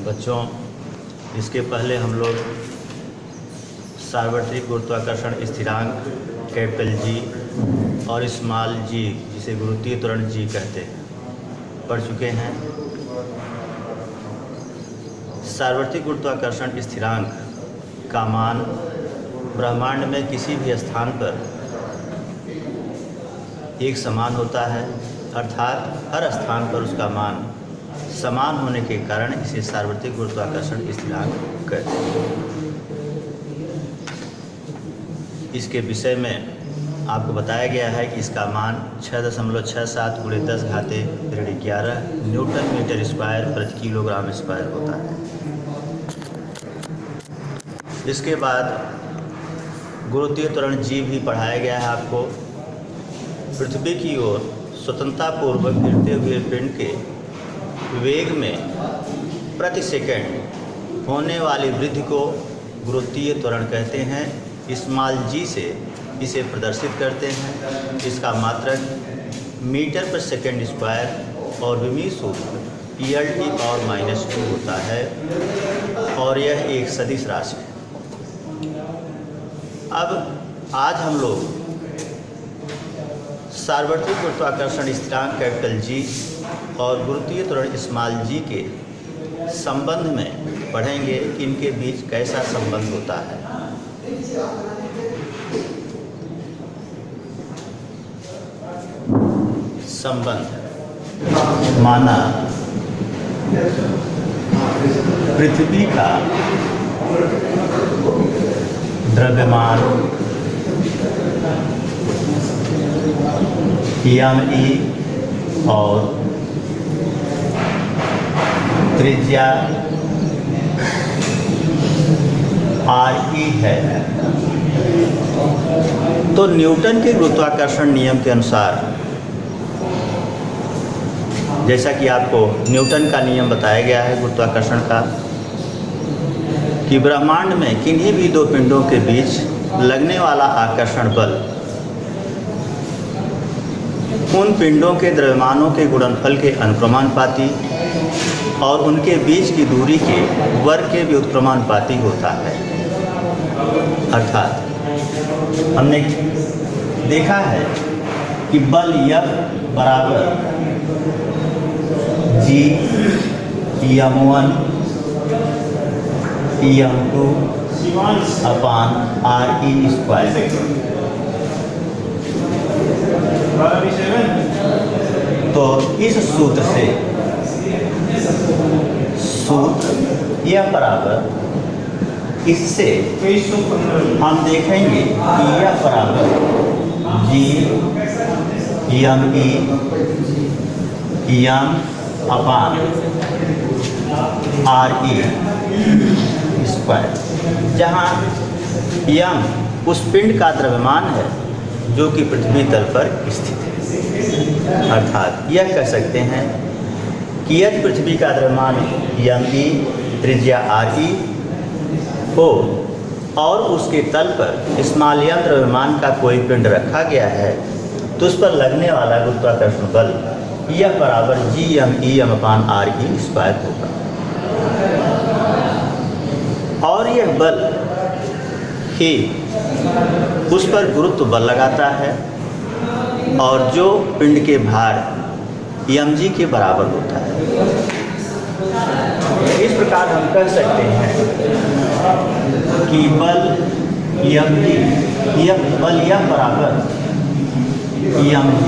बच्चों, इसके पहले हम लोग सार्वत्रिक गुरुत्वाकर्षण स्थिरांक कैपिटल जी और स्मॉल जी, जिसे गुरुत्वीय त्वरण जी कहते हैं, पढ़ चुके हैं। सार्वत्रिक गुरुत्वाकर्षण स्थिरांक का मान ब्रह्मांड में किसी भी स्थान पर एक समान होता है, अर्थात हर स्थान पर उसका मान समान होने के कारण इसे सार्वत्रिक गुरुत्वाकर्षण स्थिरांक कहते हैं। इसके विषय में आपको बताया गया है कि इसका मान 6.67 × 10⁻11 न्यूटन मीटर स्क्वायर प्रति किलोग्राम स्क्वायर होता है। इसके बाद गुरुत्वीय त्वरण जी भी पढ़ाया गया है आपको। पृथ्वी की ओर स्वतंत्रतापूर्वक गिरते हुए पिंड के वेग में प्रति सेकंड होने वाली वृद्धि को गुरुत्वीय त्वरण कहते हैं। स्मॉल जी से इसे प्रदर्शित करते हैं। इसका मात्रक मीटर पर सेकंड स्क्वायर और विमीय सूत्र (10⁻⁻2) होता है और यह एक सदिश राशि है। अब आज हम लोग सार्वत्रिक गुरुत्वाकर्षण स्थिरांक कैपिटल जी और गुरुत्वीय त्वरण स्मॉल जी के संबंध में पढ़ेंगे कि इनके बीच कैसा संबंध होता है। संबंध माना पृथ्वी का द्रव्यमान e और त्रिज्या re है, तो न्यूटन के गुरुत्वाकर्षण नियम के अनुसार, जैसा कि आपको न्यूटन का नियम बताया गया है गुरुत्वाकर्षण का, कि ब्रह्मांड में किन्हीं भी दो पिंडों के बीच लगने वाला आकर्षण बल उन पिंडों के द्रव्यमानों के गुणनफल के अनुक्रमानुपाती और उनके बीच की दूरी के वर्ग के व्युत्क्रमानुपाती होता है। अर्थात हमने देखा है कि बल F बराबर G m1 m2 अपान RE स्क्वायर। तो इस सूत्र से यह बराबर, इससे हम देखेंगे कि यह बराबर G me m अपान RE स्क्वायर, जहाँ m उस पिंड का द्रव्यमान है जो कि पृथ्वी तल पर स्थित है। अर्थात यह कह सकते हैं कि यदि पृथ्वी का द्रव्यमान me त्रिज्या re हो और उसके तल पर स्मॉल m द्रव्यमान का कोई पिंड रखा गया है, तो उस पर लगने वाला गुरुत्वाकर्षण बल यह बराबर G m अपान RE स्क्वायर होगा। और यह बल ही उस पर गुरुत्व बल लगाता है और जो पिंड के भार mg के बराबर होता है। इस प्रकार हम कह सकते हैं कि बल यह बराबर mg,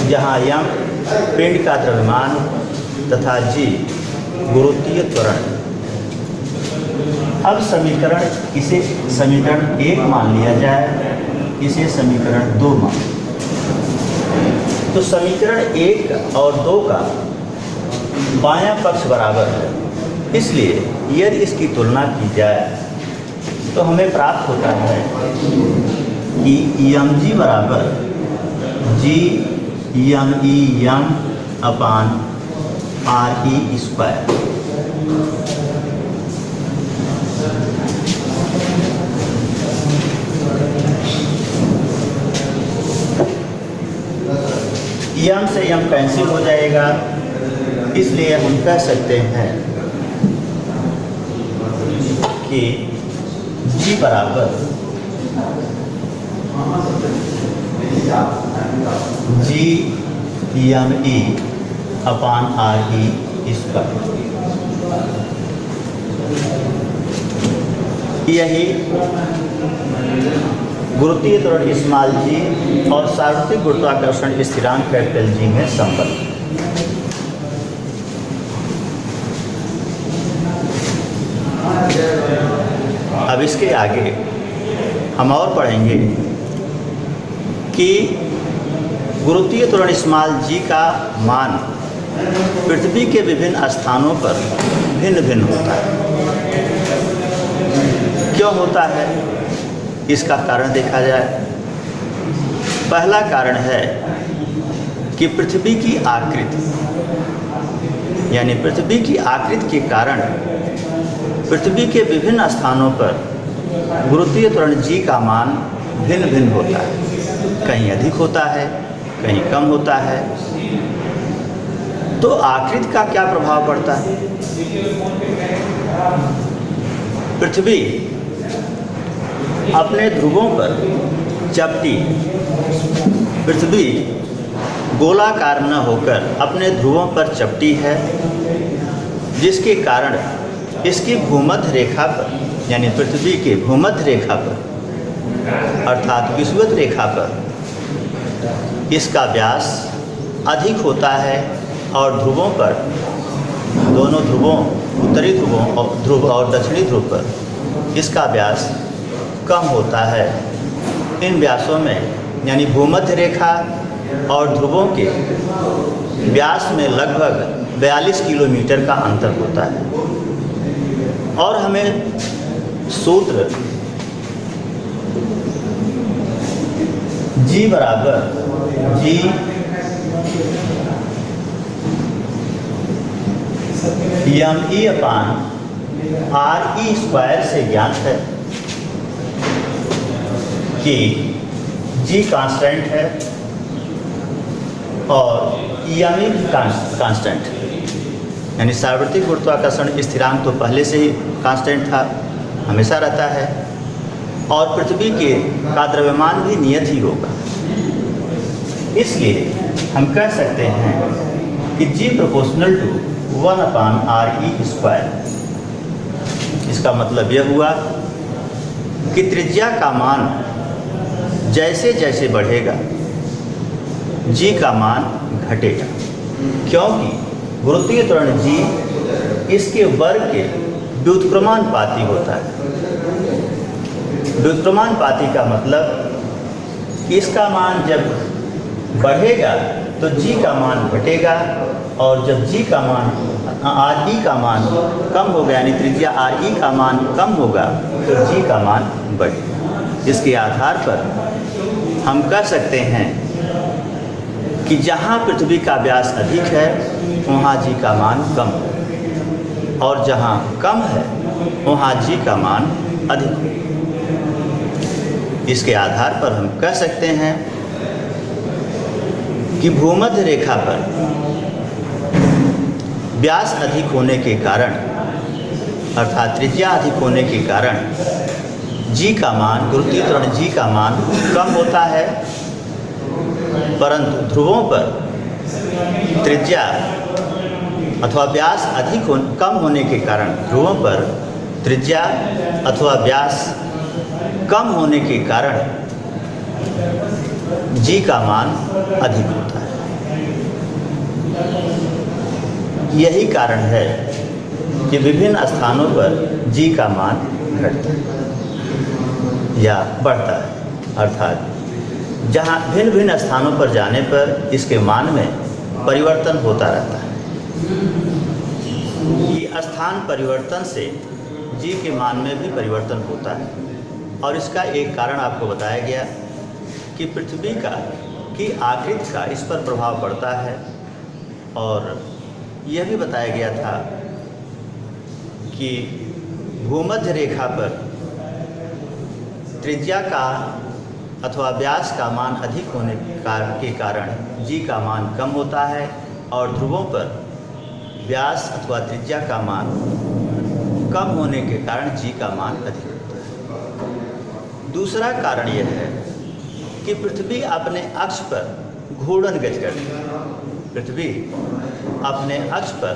जहाँ m पिंड का द्रव्यमान तथा g गुरुत्वीय त्वरण। अब इसे समीकरण 1 मान लिया जाए, इसे समीकरण 2 मान। तो समीकरण 1 और 2 का बायां पक्ष बराबर है, इसलिए यदि इसकी तुलना की जाए तो हमें प्राप्त होता है कि mg बराबर G m अपान RE स्क्वायर। m से m कैंसिल हो जाएगा, इसलिए हम कह सकते हैं कि जी बराबर GME अपान RE स्क्वायर। यही गुरुत्वीय त्वरण स्मॉल जी और सार्वत्रिक गुरुत्वाकर्षण स्थिरांक कैपिटल जी में संबंध। अब इसके आगे हम और पढ़ेंगे कि गुरुत्वीय त्वरण स्मॉल जी का मान पृथ्वी के विभिन्न स्थानों पर भिन्न भिन्न होता है। क्यों होता है, इसका कारण देखा जाए। पहला कारण है कि पृथ्वी की आकृति, यानी पृथ्वी की आकृति के कारण पृथ्वी के विभिन्न स्थानों पर गुरुत्वीय त्वरण जी का मान भिन्न भिन्न होता है। कहीं अधिक होता है, कहीं कम होता है। तो आकृति का क्या प्रभाव पड़ता है? पृथ्वी अपने ध्रुवों पर चपटी, पृथ्वी गोलाकार न होकर अपने ध्रुवों पर चपटी है, जिसके कारण इसकी भूमध्य रेखा पर, यानी पृथ्वी के भूमध्य रेखा पर अर्थात विषुवत रेखा पर इसका व्यास अधिक होता है और ध्रुवों पर, दोनों ध्रुवों, उत्तरी ध्रुव और दक्षिणी ध्रुव पर इसका व्यास कम होता है। इन व्यासों में, यानी भूमध्य रेखा और ध्रुवों के व्यास में लगभग 42 किलोमीटर का अंतर होता है। और हमें सूत्र G बराबर GME अपान RE स्क्वायर से ज्ञात है कि G कांस्टेंट है और EME भी कांस्टेंट है। यानी सार्वत्रिक गुरुत्वाकर्षण स्थिरांक तो पहले से ही कांस्टेंट था, हमेशा रहता है, और पृथ्वी के का द्रव्यमान भी नियत ही होगा। इसलिए हम कह सकते हैं कि G proportional to 1 upon RE square. इसका मतलब यह हुआ कि त्रिज्या का मान जैसे जैसे बढ़ेगा G का मान घटेगा, क्योंकि गुरुत्वीय त्वरण G इसके वर्ग के व्युत्क्रमानुपाती होता है। व्युत्क्रमानुपाती का मतलब कि इसका मान जब बढ़ेगा तो G का मान घटेगा, और जब G का मान RE का मान कम होगा, यानी त्रिज्या RE का मान कम होगा, तो G का मान बढ़ेगा। इसके आधार पर हम कह सकते हैं कि जहाँ पृथ्वी का व्यास अधिक है वहाँ G का मान कम है, और जहाँ कम है वहाँ G का मान अधिक है। इसके आधार पर हम कह सकते हैं कि भूमध्य रेखा पर व्यास अधिक होने के कारण, अर्थात त्रिज्या अधिक होने के कारण G का मान, गुरुत्वीय त्वरण G का मान कम होता है, परंतु ध्रुवों पर त्रिज्या अथवा व्यास कम होने के कारण, ध्रुवों पर त्रिज्या अथवा व्यास कम होने के कारण G का मान अधिक होता है। यही कारण है कि विभिन्न स्थानों पर G का मान घटता है या बढ़ता है, अर्थात जहाँ भिन्न भिन्न स्थानों पर जाने पर इसके मान में परिवर्तन होता रहता है। ये स्थान परिवर्तन से G के मान में भी परिवर्तन होता है, और इसका एक कारण आपको बताया गया कि पृथ्वी की आकृति का इस पर प्रभाव पड़ता है, और यह भी बताया गया था कि भूमध्य रेखा पर त्रिज्या का अथवा व्यास का मान अधिक होने के कारण G का मान कम होता है, और ध्रुवों पर व्यास अथवा त्रिज्या का मान कम होने के कारण जी का मान अधिक होता है। दूसरा कारण यह है कि पृथ्वी अपने अक्ष पर घूर्णन गति करती है। पृथ्वी अपने अक्ष पर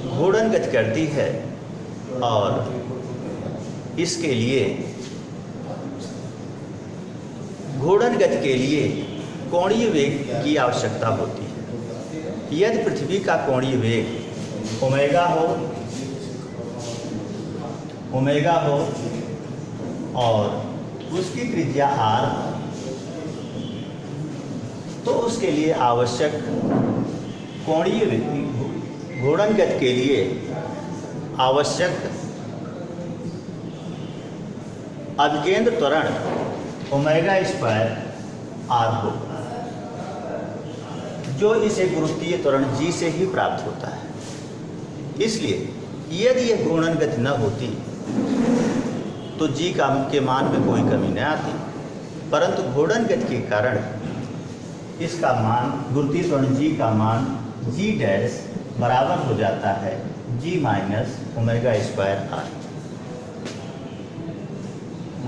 घूर्णन गति करती है और इसके लिए घूर्णन गति के लिए कोणीय वेग की आवश्यकता होती है। यदि पृथ्वी का कोणीय वेग ओमेगा हो और उसकी त्रिज्या r, तो उसके लिए आवश्यक कोणीय घूर्णन गति के लिए आवश्यक अभिकेंद्र त्वरण ओमेगा स्क्वायर r होगा, जो इसे गुरुत्वीय त्वरण g से ही प्राप्त होता है। इसलिए यदि यह घूर्णन गति न होती तो g के मान में कोई कमी न आती, परंतु घूर्णन गति के कारण इसका मान, गुरुत्वीय त्वरण g का मान g डैश बराबर हो जाता है g minus omega square r।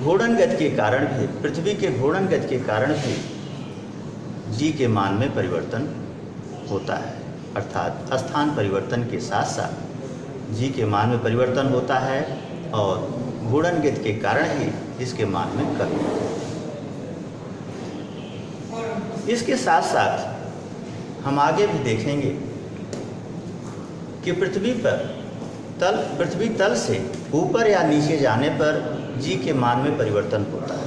घूर्णन गति के कारण भी, पृथ्वी के घूर्णन गति के कारण भी जी के मान में परिवर्तन होता है, अर्थात स्थान परिवर्तन के साथ साथ जी के मान में परिवर्तन होता है और घूर्णन गति के कारण ही इसके मान में कमी होती है। इसके साथ साथ हम आगे भी देखेंगे कि पृथ्वी तल से ऊपर या नीचे जाने पर जी के मान में परिवर्तन होता है।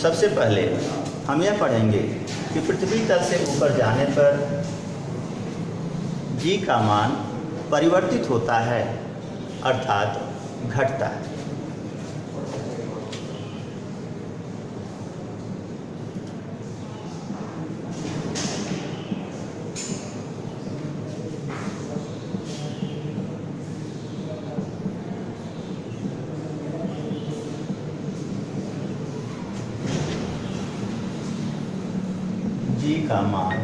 सबसे पहले हम यह पढ़ेंगे कि पृथ्वी तल से ऊपर जाने पर जी का मान परिवर्तित होता है, अर्थात घटता है। जी का मान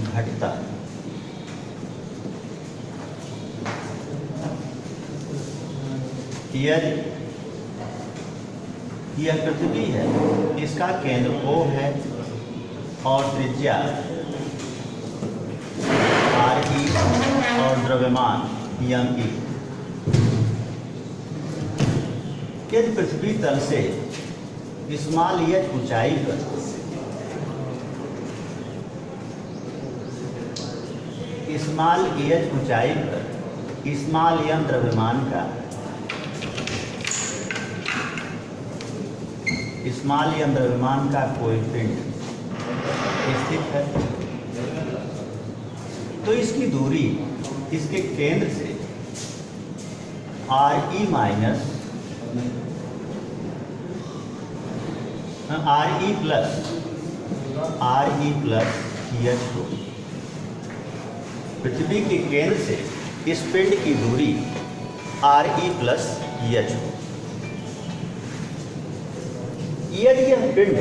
घटता है। यह पृथ्वी है, इसका केंद्र O है और त्रिज्या RE और द्रव्यमान ME। यदि पृथ्वी तल से स्मॉल h ऊंचाई पर स्मॉल m द्रव्यमान का कोई पिंड स्थित है, तो इसकी दूरी इसके केंद्र से RE minus RE plus h हो। पृथ्वी के केंद्र से इस पिंड की दूरी RE प्लस h हो। यदि यह पिंड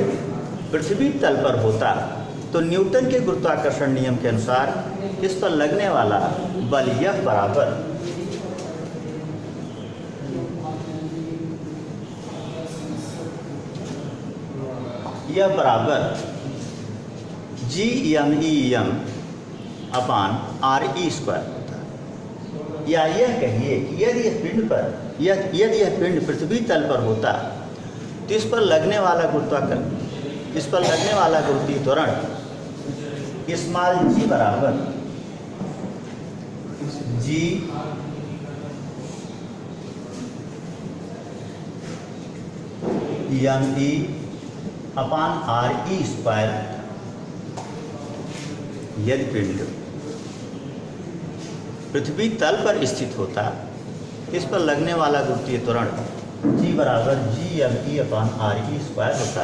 पृथ्वी तल पर होता तो न्यूटन के गुरुत्वाकर्षण नियम के अनुसार इस पर लगने वाला बल यह बराबर GMEM अपान RE स्क्वायर होता है। या यह कहिए कि यदि यह पिंड पृथ्वी तल पर होता तो इस पर लगने वाला गुरुत्वीय त्वरण स्मॉल g बराबर GME अपान RE स्क्वायर। यदि पिंड पृथ्वी तल पर स्थित होता, इस पर लगने वाला गुरुत्वीय त्वरण G बराबर GME अपान RE स्क्वायर होता,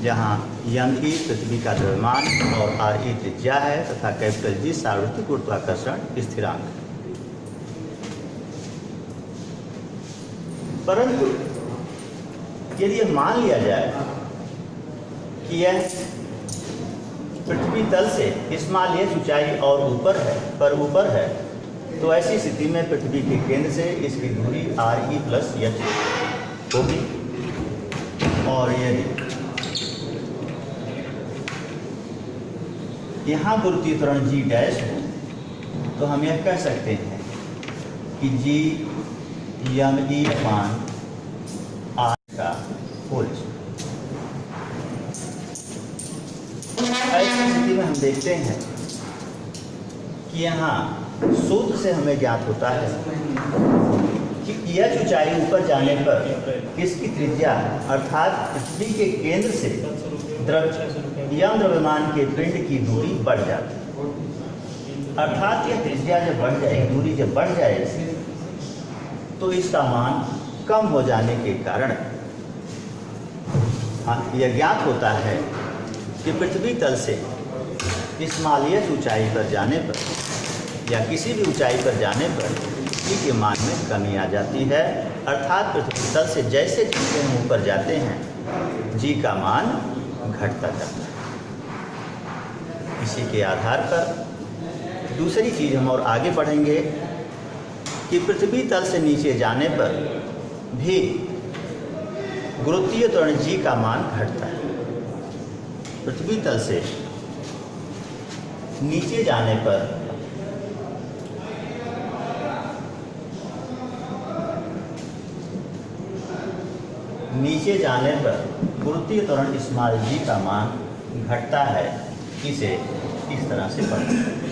जहाँ ME पृथ्वी का द्रव्यमान और RE त्रिज्या है तथा कैपिटल G सार्वत्रिक गुरुत्वाकर्षण स्थिरांक। परंतु यदि यह मान लिया जाए कि यह पृथ्वी तल से स्मॉल एच ऊंचाई और ऊपर है, तो ऐसी स्थिति में पृथ्वी के केंद्र से इसकी दूरी RE प्लस एच होगी। और यदि यहाँ गुरुत्वीय त्वरण G डैश हो तो हम यह कह सकते हैं कि G m/e अपान r का होल। ऐसी स्थिति में हम देखते हैं कि यहाँ सूत्र से हमें ज्ञात होता है कि h ऊंचाई ऊपर जाने पर इसकी त्रिज्या अर्थात पृथ्वी के केंद्र से द्रव्यमान के पिंड की दूरी बढ़ जाती है। अर्थात यह त्रिज्या जब बढ़ जाएगी, दूरी जब बढ़ जाएगी, तो इसका मान कम हो जाने के कारण यह ज्ञात होता है कि पृथ्वी तल से स्मॉल एच ऊंचाई पर जाने पर या किसी भी ऊंचाई पर जाने पर G के मान में कमी आ जाती है। अर्थात पृथ्वी तल से जैसे जैसे हम ऊपर जाते हैं G का मान घटता जाता है। इसी के आधार पर दूसरी चीज़ हम और आगे बढ़ेंगे कि पृथ्वी तल से नीचे जाने पर भी गुरुत्वीय त्वरण G का मान घटता है। पृथ्वी तल से नीचे जाने पर गुरुत्वीय त्वरण स्मॉल G का मान घटता है। इसे इस तरह से पढ़ें।